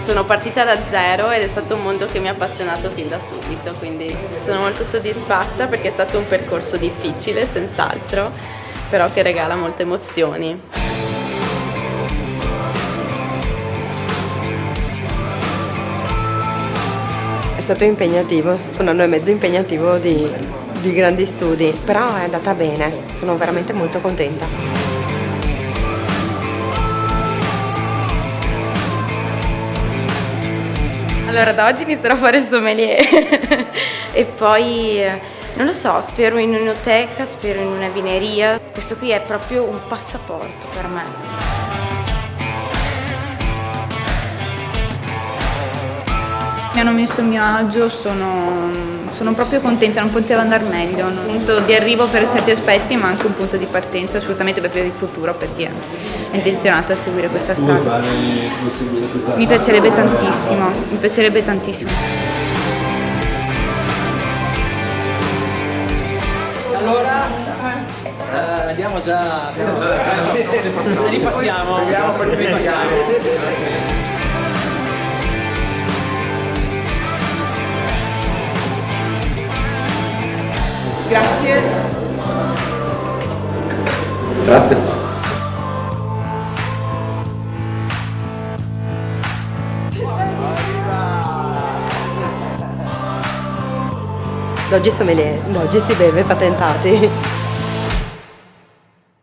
Sono partita da zero ed è stato un mondo che mi ha appassionato fin da subito, quindi sono molto soddisfatta perché è stato un percorso difficile, senz'altro, però che regala molte emozioni. È stato impegnativo, è stato un anno e mezzo impegnativo di grandi studi, però è andata bene, sono veramente molto contenta. Allora, da oggi inizierò a fare sommelier e poi, non lo so, spero in un'enoteca, spero in una vineria. Questo qui è proprio un passaporto per me. Mi hanno messo a mio agio, sono proprio contenta, non poteva andare meglio. Un punto di arrivo per certi aspetti, ma anche un punto di partenza assolutamente per il futuro, perché è intenzionato a seguire questa strada. Mi piacerebbe tantissimo, mi piacerebbe tantissimo. Allora, andiamo già, ripassiamo. Grazie. Grazie. D'oggi sommelier, d'oggi si beve patentati.